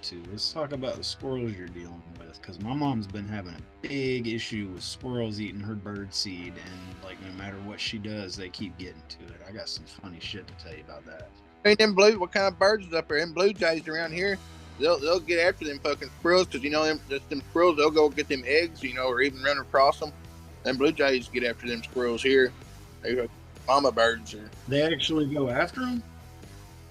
too. Let's talk about the squirrels you're dealing with, because my mom's been having a big issue with squirrels eating her bird seed, and like no matter what she does, they keep getting to it. I got some funny shit to tell you about that. Hey, them blue. What kind of birds is up there? Them blue jays around here. They'll get after them fucking squirrels because you know them squirrels. They'll go get them eggs, or even run across them. Them blue jays get after them squirrels here. They mama birds or They actually go after them.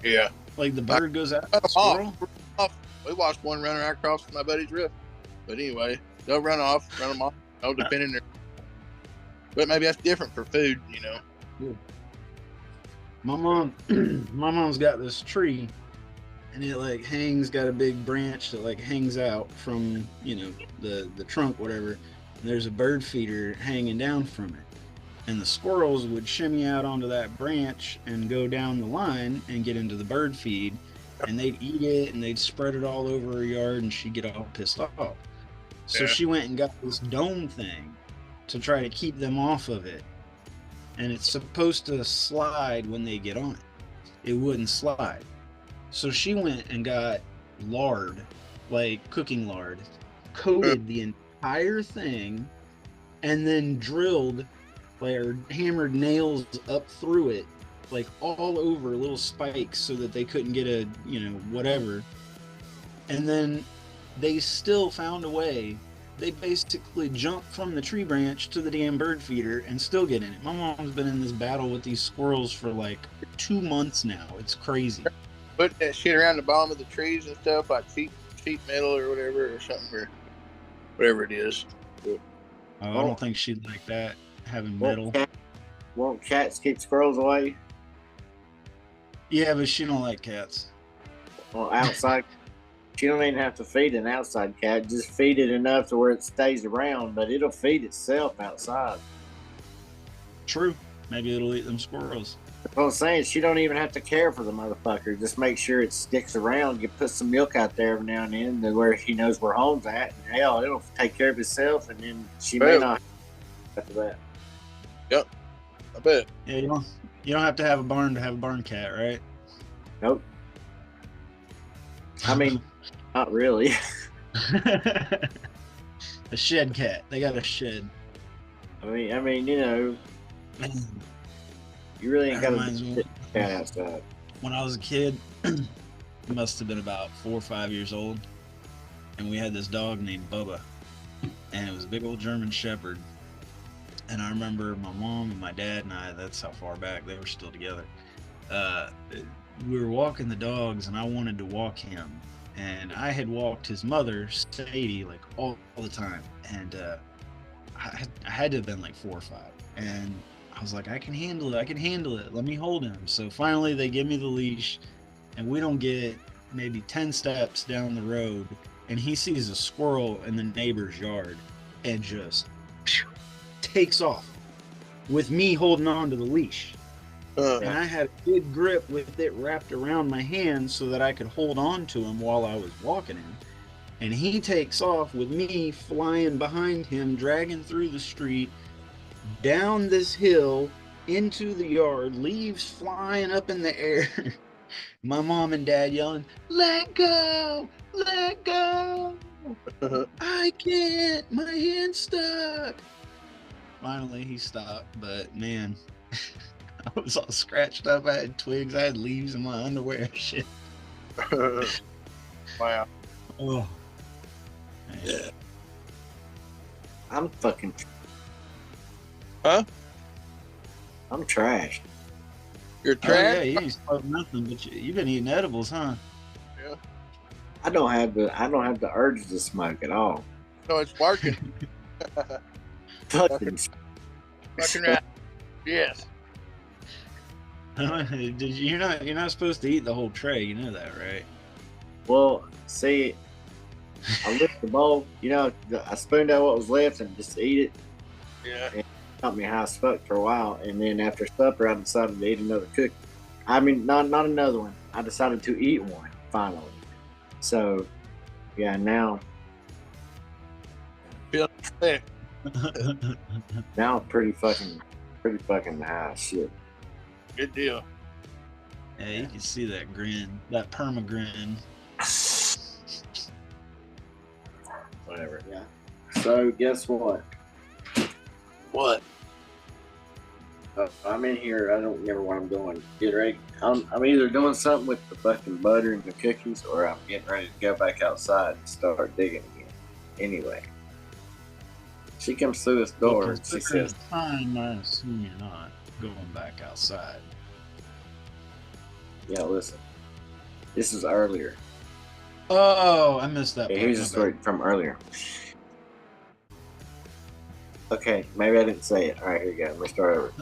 yeah. Like the bird goes after Run the 'em off. squirrel. We watched one run right across my buddy's roof. But anyway, they'll run off, run them off. No, depending their. But maybe that's different for food. Yeah. My mom, my mom's got this tree, and it like got a big branch that like hangs out from the trunk, whatever. And there's a bird feeder hanging down from it, and the squirrels would shimmy out onto that branch and go down the line and get into the bird feed, and they'd eat it and they'd spread it all over her yard, and she'd get all pissed off. So Yeah. she went and got this dome thing to try to keep them off of it, and it's supposed to slide when they get on it. It wouldn't slide. So she went and got lard, like cooking lard, coated the entire thing, and then drilled or hammered nails up through it, like all over little spikes so that they couldn't get a, whatever. And then they still found a way. They basically jumped from the tree branch to the damn bird feeder and still get in it. My mom's been in this battle with these squirrels for like 2 months now. It's crazy. Put that shit around the bottom of the trees and stuff, like sheet metal or whatever, or something, or whatever it is. I don't think she'd like that, having metal. Won't cats keep squirrels away? Yeah, but she don't like cats. Well, outside. You don't even have to feed an outside cat. Just feed it enough to where it stays around, but it'll feed itself outside. True. Maybe it'll eat them squirrels. That's what I'm saying. She don't even have to care for the motherfucker. Just make sure it sticks around. You put some milk out there every now and then to where he knows where home's at. And hell, it'll take care of itself, and then she may not after that. Yep. I bet. Yeah, you don't have to have a barn to have a barn cat, right? Nope. I mean, not really. A shed cat. They got a shed. I mean, you really ain't got Reminds to cat outside. When I was a kid, I must have been about 4 or 5 years old, and we had this dog named Bubba, and it was a big old German Shepherd. And I remember my mom and my dad and I, that's how far back they were still together. We were walking the dogs, and I wanted to walk him. And I had walked his mother, Sadie, like all the time. And I had to have been like 4 or 5. And I was like, I can handle it. Let me hold him. So finally they give me the leash, and we don't get maybe 10 steps down the road, and he sees a squirrel in the neighbor's yard and just takes off with me holding on to the leash. And I had a good grip with it wrapped around my hand so that I could hold on to him while I was walking him. And he takes off with me flying behind him, dragging through the street, down this hill, into the yard, leaves flying up in the air. My mom and dad yelling, "Let go! Let go! I can't! My hand's stuck!" Finally, he stopped, but man... I was all scratched up. I had twigs. I had leaves in my underwear. Shit. Wow. Oh. Yeah. I'm fucking. Huh? I'm trash. You're Oh, trash? yeah, you ain't smoked nothing, but you've been eating edibles, huh? Yeah. I don't have the urge to smoke at all. So it's working. Fucking. Fucking right. Yes. You're not supposed to eat the whole tray. You know that, right? Well, see, I licked the bowl. I spooned out what was left and just eat it. Yeah. And it taught me how I smoked for a while. And then after supper, I decided to eat another cookie. I mean, not another one. I decided to eat one finally. So, yeah, now Feel sick. I'm pretty fucking high. Shit. Good deal. Yeah, you can see that grin, that perma grin. whatever. Yeah. So guess what? What? I'm in here. I don't remember what I'm doing. Get ready. I'm either doing something with the fucking butter and the cookies, or I'm getting ready to go back outside and start digging again. Anyway, she comes through this door and she says, "Time, I assume you're not going back outside." "Yeah, listen. This is earlier." Oh, I missed that. Yeah, here's a story from earlier. Okay, maybe I didn't say it. All right, here you go. Let me start over.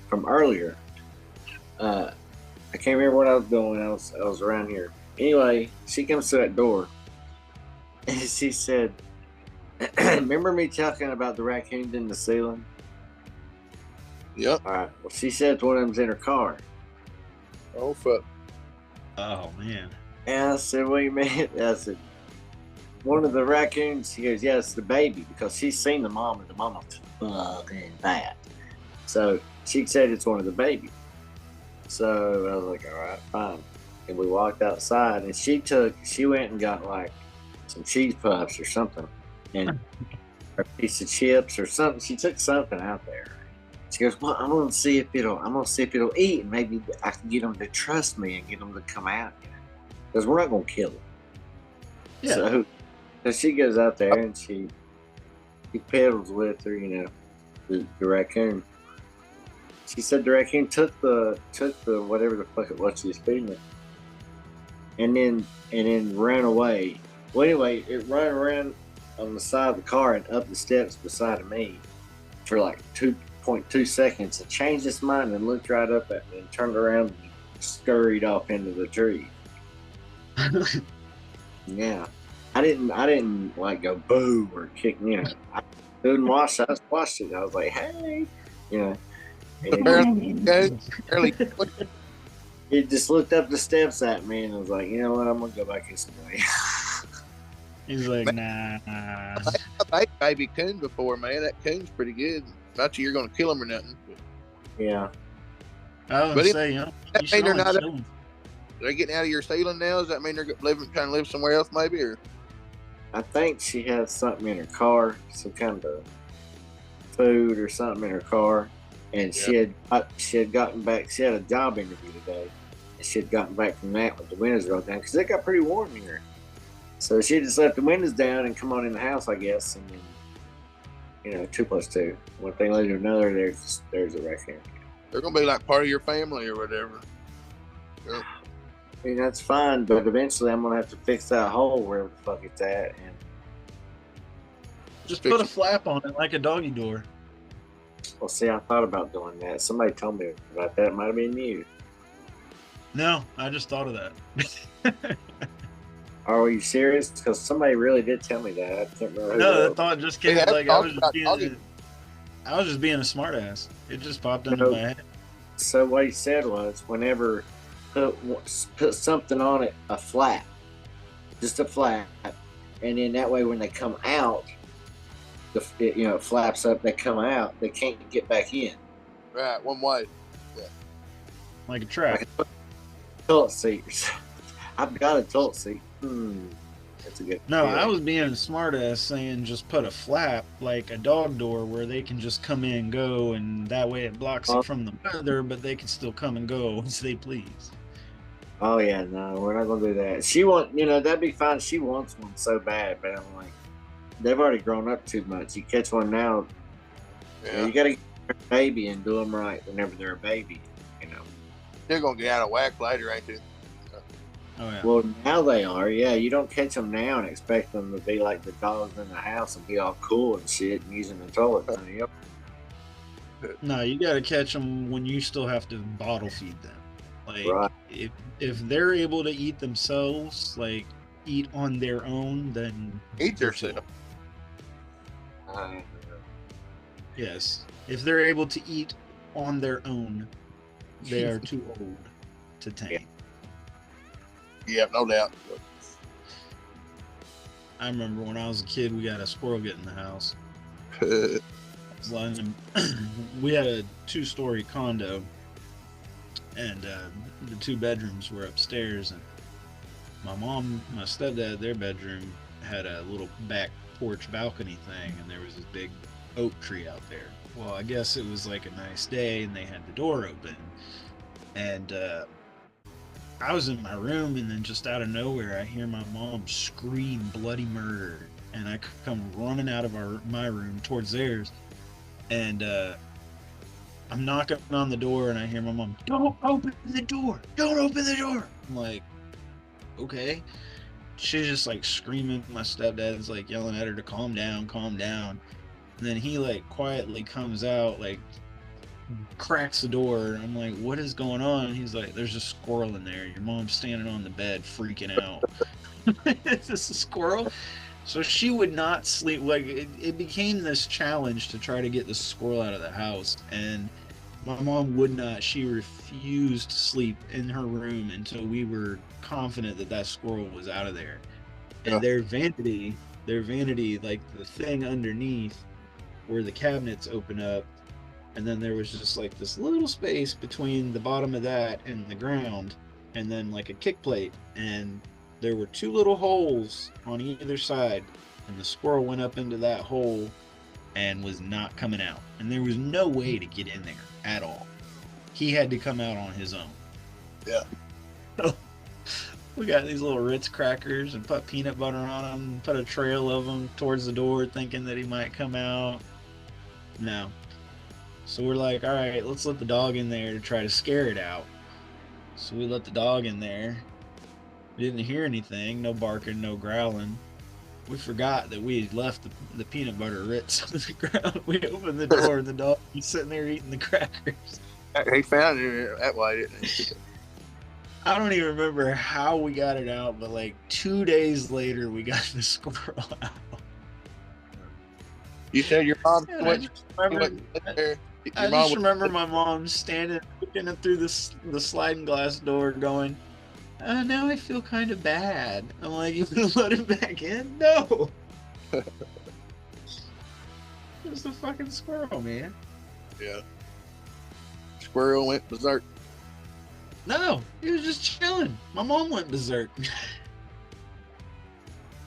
From earlier, I can't remember what I was doing. I was around here. Anyway, she comes to that door, and she said, "Remember me talking about the raccoons in the ceiling?" Yep. All right. Well, she said one of them's in her car. Oh fuck. Oh man. And I said, "What do you mean?" I said, "One of the raccoons." She goes, "Yeah, it's the baby," because she's seen the mom, and the mom was fucking bad. So she said it's one of the babies. So I was like, "All right, fine." And we walked outside, and she went and got like some cheese puffs or something, and a piece of chips or something. She took something out there. She goes, "Well, I'm gonna see if it'll eat, and maybe I can get them to trust me and get them to come out, because we're not gonna kill them." Yeah. So she goes out there and she pedals with her, the raccoon. She said the raccoon took the whatever the fuck it was she was feeding it, and then ran away. Well, anyway, it ran around on the side of the car and up the steps beside of me for like 2.2 seconds, and changed its mind and looked right up at me and turned around and scurried off into the tree. Yeah. I didn't like go boo or kick, I didn't watch it. I just watched it. I was like, hey, and it just looked up the steps at me and I was like, you know what, I'm gonna go back this way. He's like, nah. I ate baby coon before, man. That coon's pretty good. Not that you're gonna kill him or nothing. But Yeah. I was gonna say, you mean they're not. Are they getting out of your ceiling now? Does that mean they're trying to live somewhere else, maybe? Or I think she has something in her car, some kind of food or something in her car, and she had gotten back. She had a job interview today, and she had gotten back from that with the windows rolled down because it got pretty warm here. So she just left the windows down and come on in the house, I guess, and then 2 + 2. One thing led to another. There's a raccoon. They're gonna be like part of your family or whatever. Yeah. I mean, that's fine, but eventually I'm gonna have to fix that hole wherever the fuck it's at, and just put a flap on it like a doggy door. Well, see, I thought about doing that. Somebody told me about that. It might have been you. No, I just thought of that. Are you serious? Because somebody really did tell me that. I can't remember. No, that thought just came. Like I was just being a smartass. It just popped into my head. So what he said was, whenever put something on it, a flap, just a flap, and then that way when they come out, it flaps up. They come out. They can't get back in. Right, one way. Yeah. Like a trap. Like a toilet seat. I've got a toilet seat. That's a good. No, I was being a smartass saying just put a flap like a dog door where they can just come in and go, and that way it blocks it from the weather, but they can still come and go as they please. Oh yeah, no, we're not gonna do that. That'd be fine. She wants one so bad, but I'm like, they've already grown up too much. You catch one now, you gotta get a baby and do them right whenever they're a baby. They're gonna get out of whack later, ain't they? Oh, yeah. Well, now they are. Yeah, you don't catch them now and expect them to be like the dogs in the house and be all cool and shit and using the toilet. No, you got to catch them when you still have to bottle feed them. Like, right. if they're able to eat themselves, like eat on their own, then eat yourself. Yes, if they're able to eat on their own, they are too old to tame. Yeah, no doubt. I remember when I was a kid, we got a squirrel get in the house. We had a 2-story condo, and the 2 bedrooms were upstairs, and my mom, my stepdad, their bedroom had a little back porch balcony thing, and there was this big oak tree out there. Well, I guess it was like a nice day, and they had the door open, and I was in my room, and then just out of nowhere, I hear my mom scream bloody murder, and I come running out of my room towards theirs, and I'm knocking on the door, and I hear my mom, "Don't open the door! Don't open the door!" I'm like, okay. She's just like screaming. My stepdad's like yelling at her to calm down, calm down. And then he like quietly comes out, like cracks the door. I'm like, what is going on? And he's like, there's a squirrel in there. Your mom's standing on the bed freaking out. Is this a squirrel? So she would not sleep. Like it became this challenge to try to get the squirrel out of the house. And my mom would not. She refused to sleep in her room until we were confident that that squirrel was out of there. And their vanity, like the thing underneath where the cabinets open up, and then there was just like this little space between the bottom of that and the ground, and then like a kick plate, and there were two little holes on either side, and the squirrel went up into that hole and was not coming out, and there was no way to get in there at all. He had to come out on his own. Yeah. We got these little Ritz crackers and put peanut butter on them, and put a trail of them towards the door thinking that he might come out. No. So we're like, all right, let's let the dog in there to try to scare it out. So we let the dog in there. We didn't hear anything, no barking, no growling. We forgot that we had left the peanut butter Ritz on the ground. We opened the door and the dog was sitting there eating the crackers. He found it that way, didn't he? I don't even remember how we got it out, but like 2 days later, we got the squirrel out. You said your mom I just remember my mom standing, looking through the sliding glass door, going, now I feel kind of bad. I'm like, you gonna let him back in? No. It was the fucking squirrel, man. Yeah. Squirrel went berserk. No, he was just chilling. My mom went berserk.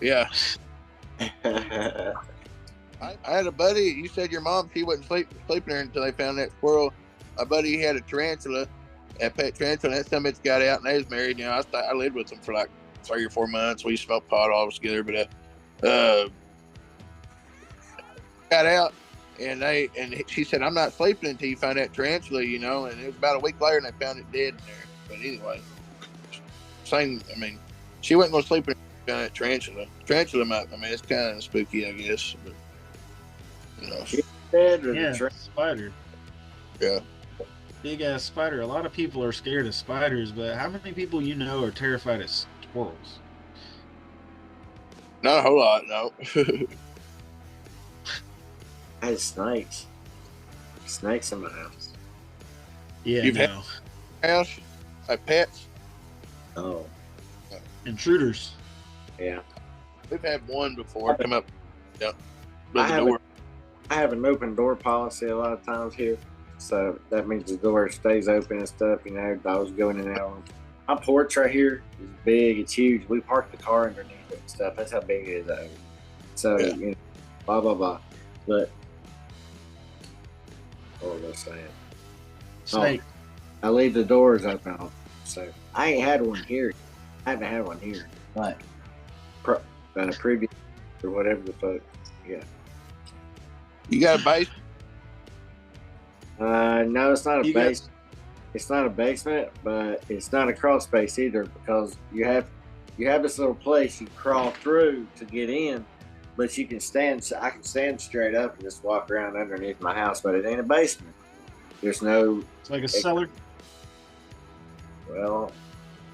Yeah. I had a buddy. You said your mom, she wasn't sleeping there until they found that squirrel. My buddy, he had a tarantula, a pet tarantula, and that son bitch got out, and they was married. You know, I lived with them for like 3 or 4 months. We smoked pot all together, but got out, and she said, I'm not sleeping until you find that tarantula, you know. And it was about a week later, and they found it dead in there. But anyway, same. I mean, she wasn't gonna sleep until she found that tarantula. Tarantula might. I mean, it's kind of spooky, I guess. But you know, spider. Yeah. Big ass spider. A lot of people are scared of spiders, but how many people you know are terrified of squirrels? Not a whole lot, no. I had snakes. Snakes in my house. Yeah, You've had house, like pets. Oh, intruders. Yeah, we've had one before come up. Yeah, I have an open door policy a lot of times here, so that means the door stays open and stuff. You know, dogs go in and out. My porch right here is big. It's huge. We park the car underneath it and stuff. That's how big it is. So, you know, blah blah blah. But what was I saying? Snake. I leave the doors open. So I ain't had one here. I haven't had one here. Right. Previous or whatever the fuck. Yeah. You got a basement? No, it's not a basement. It's not a basement, but it's not a crawl space either, because you have this little place you crawl through to get in, but you can stand. I can stand straight up and just walk around underneath my house, but it ain't a basement. There's no. It's like a cellar. Well,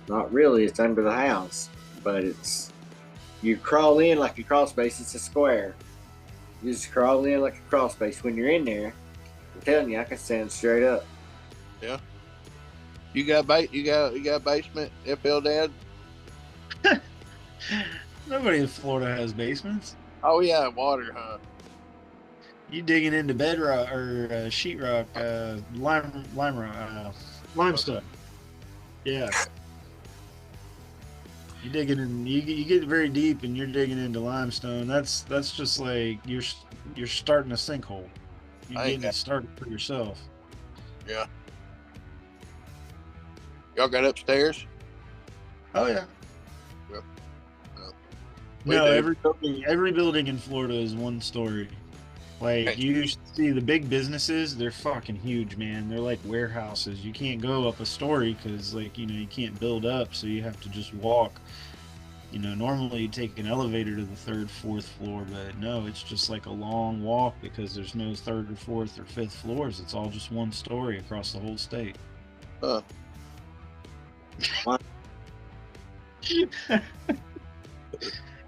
not really. It's under the house, but you crawl in like a crawl space. It's a square. You just crawl in like a crawl space. When you're in there, I'm telling you, I can stand straight up. Yeah. You got a basement, FL Dad? Nobody in Florida has basements. Oh yeah, water, huh? You digging into bedrock or sheetrock, limestone. Yeah. You digging in, you get very deep, and you're digging into limestone. That's just like you're starting a sinkhole. You're I ain't getting it got. started for yourself. Yeah. Y'all got upstairs? Oh yeah. Yeah. We No, do. every building in Florida is one story. Like Okay. you see the big businesses, they're fucking huge, man. They're like warehouses. You can't go up a story because, like, you can't build up, so you have to just walk. Normally you take an elevator to the third, fourth floor, but no, it's just like a long walk because there's no third or fourth or fifth floors. It's all just one story across the whole state. Huh.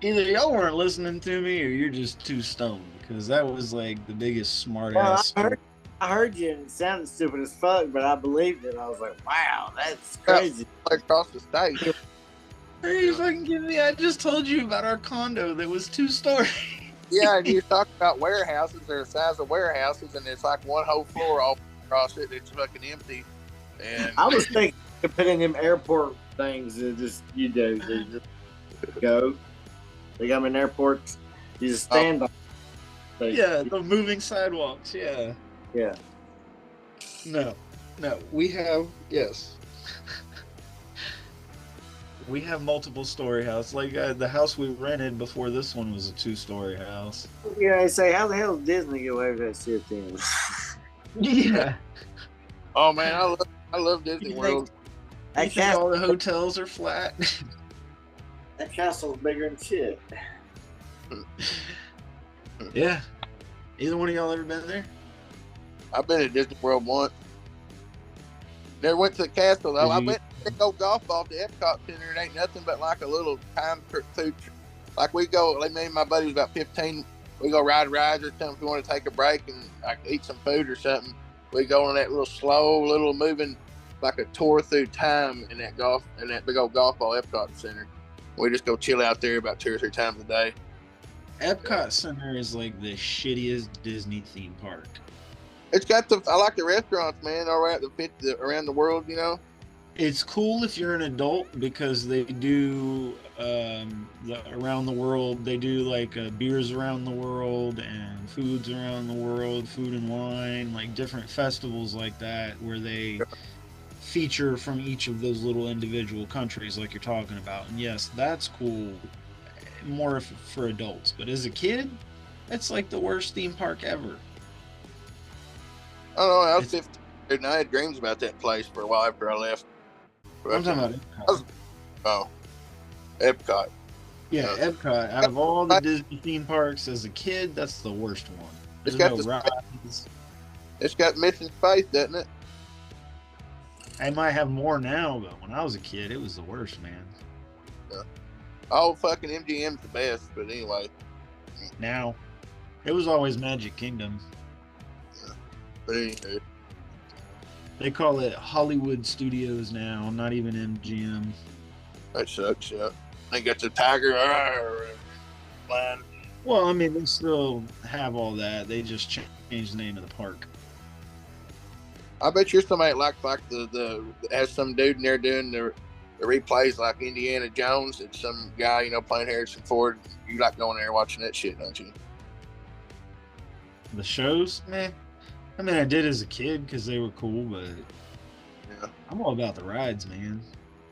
Either y'all weren't listening to me or you're just too stoned because that was like the biggest smart Well, ass. I heard you and it sounded stupid as fuck, but I believed it. I was like, wow, that's crazy. Across the state. Are you fucking kidding me? I just told you about our condo that was 2 stories. Yeah, and you're talking about warehouses. They're the size of warehouses, and it's like one whole floor all across it. It's fucking empty. And I was thinking to put in them airport things that just you do. They just go. They got them in airports. You just stand on. Yeah, the moving sidewalks. Yeah. Yeah. No. We have we have multiple story house. Like the house we rented before this one was a 2-story house. Yeah, I say, how the hell did Disney get away with that shit then? Yeah. oh man, I love Disney World. You think all the hotels are flat? That castle's bigger than shit. Yeah. Either one of y'all ever been there? I've been to Disney World once. Never went to the castle though. I went to go golf ball at the Epcot Center. It ain't nothing but like a little time food. Like we go, like me and my buddy was about 15. We go ride rides or something. If we want to take a break and like eat some food or something, we go on that little slow, little moving, like a tour through time in that big old golf ball Epcot Center. We just go chill out there about 2 or 3 times a day. Epcot Center is like the shittiest Disney theme park. It's got I like the restaurants, man, around the world, It's cool if you're an adult because they do around the world. They do like beers around the world and foods around the world, food and wine, like different festivals like that where they feature from each of those little individual countries like you're talking about. And yes, that's cool, more for adults. But as a kid, it's like the worst theme park ever. I don't know. I was 15, and I had dreams about that place for a while after I left. I'm talking about Epcot. Epcot. Yeah, Epcot. Out of all the Disney theme parks, as a kid, that's the worst one. It's got Mission Space, doesn't it? I might have more now, but when I was a kid, it was the worst, man. Yeah. Oh, fucking MGM's the best, but anyway. Now, it was always Magic Kingdom. Yeah. But anyway. They call it Hollywood Studios now, not even MGM. That sucks, yeah. They got the tiger line. Well, I mean, they still have all that. They just changed the name of the park. I bet you're somebody like the has some dude in there doing the replays like Indiana Jones. It's some guy, playing Harrison Ford. You like going there watching that shit, don't you? The shows, man. I mean, I did as a kid because they were cool, but yeah, I'm all about the rides, man.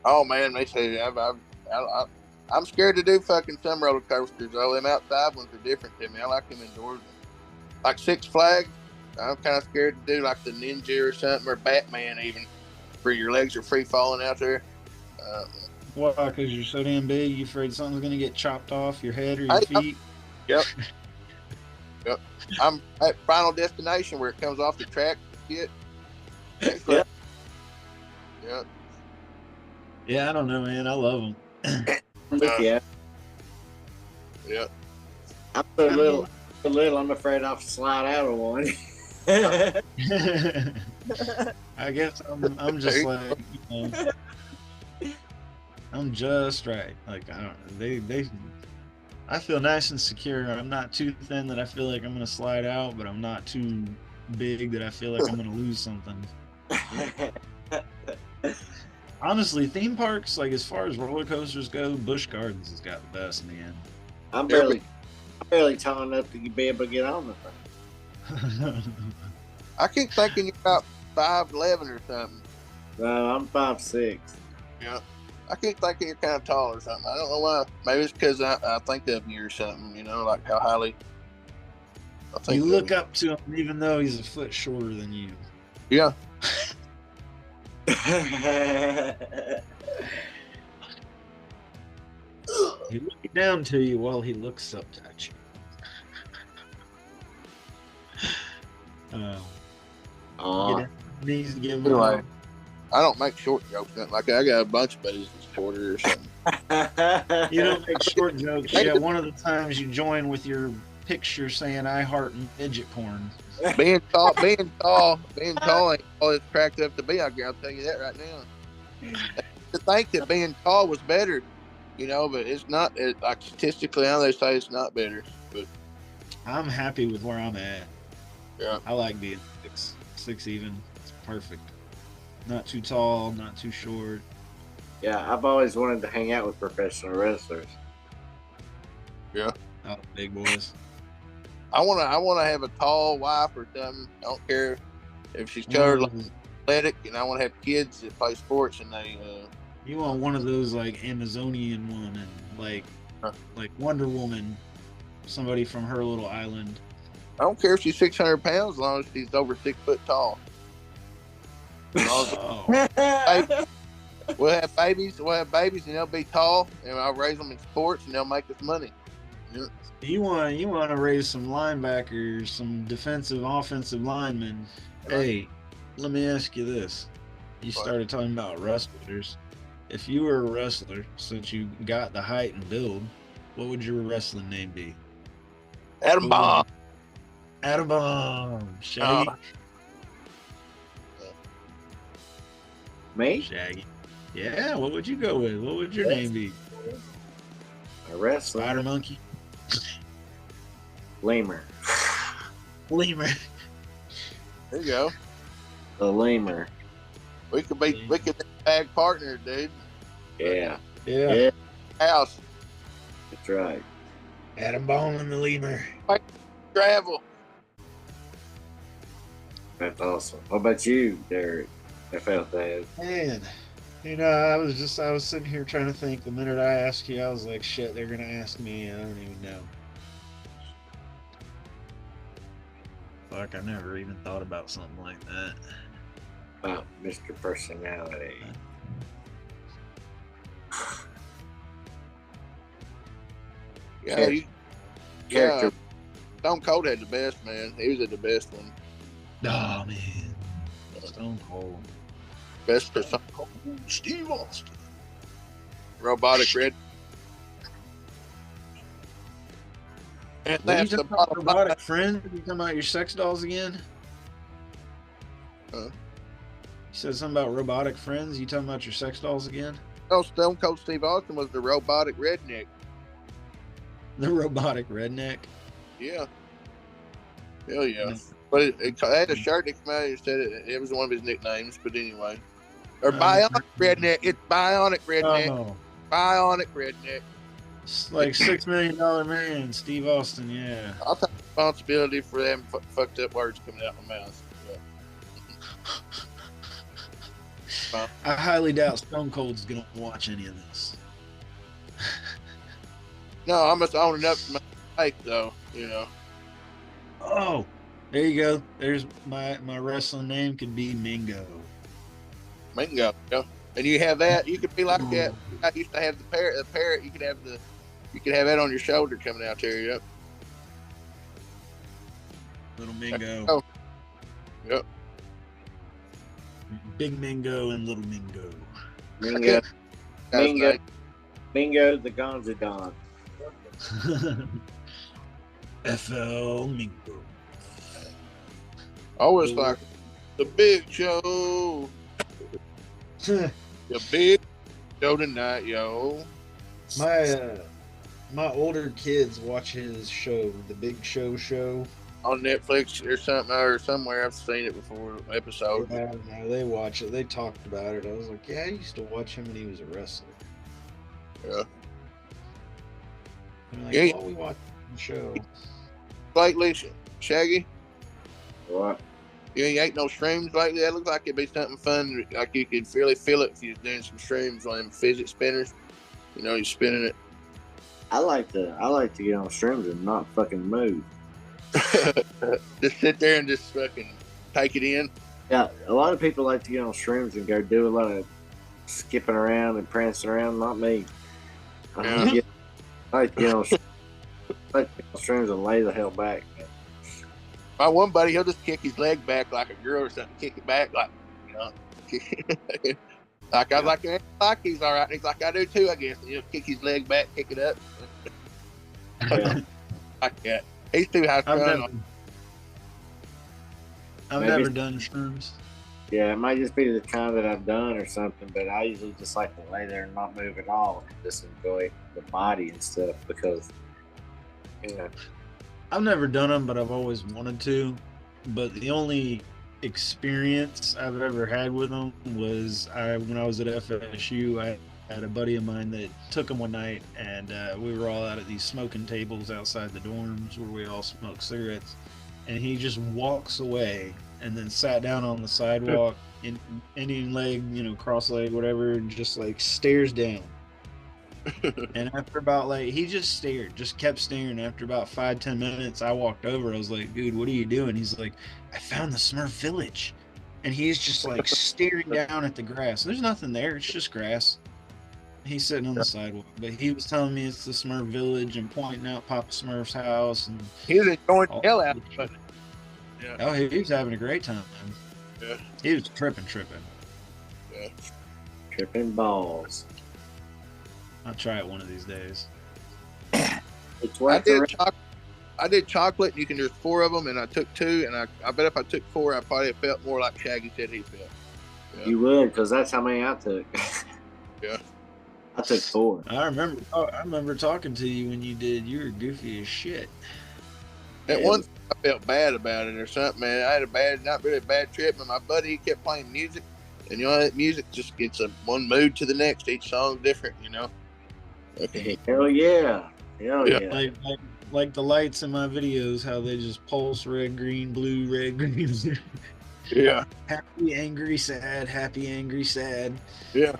Oh man, they say I'm scared to do fucking some roller coasters. Though them outside ones are different to me. I like them indoors. Like Six Flags, I'm kind of scared to do like the Ninja or something, or Batman even, where your legs are free falling out there. Why? Because you're so damn big, you afraid something's gonna get chopped off your head or your feet? Yep. Yep. I'm at Final Destination where it comes off the track. Yeah. Yeah. Yeah, I don't know, man. I love them. Yeah. Yeah. I'm so little. I'm afraid I'll slide out of one. I guess I'm just like, I'm just right. Like I feel nice and secure. I'm not too thin that I feel like I'm gonna slide out, but I'm not too big that I feel like I'm gonna lose something. Honestly, theme parks, like as far as roller coasters go, Busch Gardens has got the best in the end. I'm Yeah, barely tall enough to be able to get on the thing. I keep thinking you're about 5'11" or something. No, I'm 5'6". Yeah. I keep thinking you're kind of tall or something. I don't know why. Maybe it's because I think of you or something, you know, like how highly I think You of look you. up to him even though he's a foot shorter than you. Yeah. He looks down to you while he looks up at you. Aw. Get knees to give him a Anyway, hug. I don't make short jokes. Nothing. Like I got a bunch of buddies that's shorter or something. You don't make short jokes yet. One of the times you join with your picture saying "I heart midget porn." being tall ain't all it's cracked up to be. I'll tell you that right now. To think that being tall was better, you know, but it's not. Like statistically, now they say it's not better. But I'm happy with where I'm at. yeah, I like being six even. It's perfect. Not too tall, not too short. Yeah, I've always wanted to hang out with professional wrestlers. yeah. Oh, big boys. I wanna have a tall wife or something. I don't care if she's colored like athletic, and I want to have kids that play sports and they. You want one of those like Amazonian woman, like Wonder Woman, somebody from her little island. I don't care if she's 600 pounds, as long as she's over 6 foot tall. Oh. We'll have babies, and they'll be tall, and I'll raise them in sports, and they'll make us money. Yeah. You want to raise some linebackers, some defensive, offensive linemen. Hey, let me ask you this: you started talking about wrestlers. If you were a wrestler, since you got the height and build, what would your wrestling name be? Adam Bomb. Adam Bomb. Shaggy. Me? Shaggy. Yeah, what would you go with? What would your name be? A wrestler. Spider Monkey. Lemur. Lemur. There you go. The lemur. We could be tag partners, dude. Yeah. Yeah. House. That's right. Adam Bomb and the lemur. Travel. That's awesome. What about you, Derek? FL Dad? Man, you know, I was sitting here trying to think. The minute I asked you, I was like, shit, they're gonna ask me. I don't even know. Fuck, I never even thought about something like that. Oh, Mr. Personality. Yeah, Character. Stone Cold had the best, man. He was at the best one. Oh man, Stone Cold. Best for Stone Cold. Steve Austin. Robotic Red. And What are you that's the talking about, bottom robotic friend? You talking about your sex dolls again? Huh? You said something about robotic friends. You talking about your sex dolls again? No, Stone Cold Steve Austin was the robotic redneck. The robotic redneck. Yeah. Hell yeah. But it had a shirt that came out and said it was one of his nicknames, but anyway. Or Bionic Redneck. It's Bionic Redneck. Oh, Bionic Redneck. it's like $6 million man, Steve Austin. Yeah. I'll take responsibility for them fucked up words coming out of my mouth. Yeah. I highly doubt Stone Cold's gonna watch any of this. No, I'm just owning up to my mistake, though. You know. Oh, there you go. There's my wrestling name could be Mingo. Mingo. Yeah. And you have that. You could be like that. I used to have the parrot. The parrot. You could have that on your shoulder coming out there. Yep. Little Mingo. Oh. Yep. Big Mingo and Little Mingo. Mingo. Guy's Mingo. name. Mingo the Gonza Don. FL Mingo. Always like the big show. The big show tonight, yo. My older kids watch his show, The Big Show Show. on Netflix or something or somewhere. I've seen it before. Episode. Yeah, no, they watch it. They talked about it. I was like, yeah, I used to watch him when he was a wrestler. Yeah. I'm like, Yeah. well, we watched the show. Lately, Shaggy, What? you ain't no shrooms lately. That looks like it'd be something fun. Like you could really feel it if you're doing some shrooms on them physics spinners. You know, you're spinning it. I like to get on shrooms and not fucking move. Just sit there and just fucking take it in. Yeah, a lot of people like to get on shrooms and go do a lot of skipping around and prancing around. Not me. Yeah. I like to get on shrooms and lay the hell back. My one buddy, he'll just kick his leg back like a girl or something. Kick it back like, you know. Like I was like he's all right. And he's like, I do too, I guess. And he'll kick his leg back, kick it up. Yeah. Like that. He's too high strung. I've never done shrooms. Yeah, it might just be the kind that I've done or something, but I usually just like to lay there and not move at all and just enjoy the body and stuff because, you know. I've never done them, but I've always wanted to. But the only experience I've ever had with them was when I was at FSU. I had a buddy of mine that took them one night, and we were all out at these smoking tables outside the dorms where we all smoked cigarettes. And he just walks away and then sat down on the sidewalk, in Indian leg, cross leg, whatever, and just like stares down. And after about he just kept staring. After about 5-10 minutes, I walked over. I was like, dude, what are you doing? He's like, I found the Smurf Village. And he's just like staring down at the grass. There's nothing there. It's just grass. He's sitting on the sidewalk. But he was telling me it's the Smurf Village and pointing out Papa Smurf's house. And he was enjoying the hell out of it. Yeah. Oh, he was having a great time. Yeah. He was tripping. Yeah. Tripping balls. I'll try it one of these days. I did chocolate, and you can do 4 of them, and I took 2, and I bet if I took 4, I probably felt more like Shaggy said he felt. Yeah. You would, because that's how many I took. Yeah. I took 4. I remember talking to you when you did. You were goofy as shit. At once I felt bad about it or something, man. I had not really a bad trip, but my buddy, he kept playing music, and that music just gets one mood to the next. Each song's different, Okay. Hell yeah. Hell yeah. Like the lights in my videos, how they just pulse red, green, blue, red, green. Yeah. Happy, angry, sad, happy, angry, sad. Yeah.